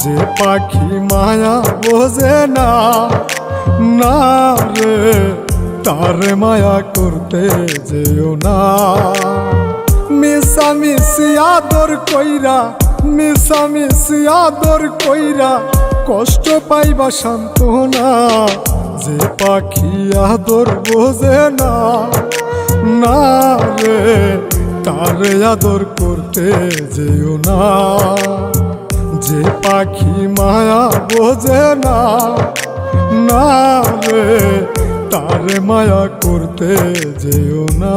যে পাখি মায়া বোঝে না, না রে তারে মায়া করতে যেও না। মিশামিশি আদর কইরা, মিশামিশি আদর কইরা কষ্ট পাইবা সান্ত্বনা। যে পাখি আদর বোঝে না, না রে তারে আদর করতে যেও না। যে পাখি মায়া বোঝে না, না রে তারে মায়া করতে যেও না।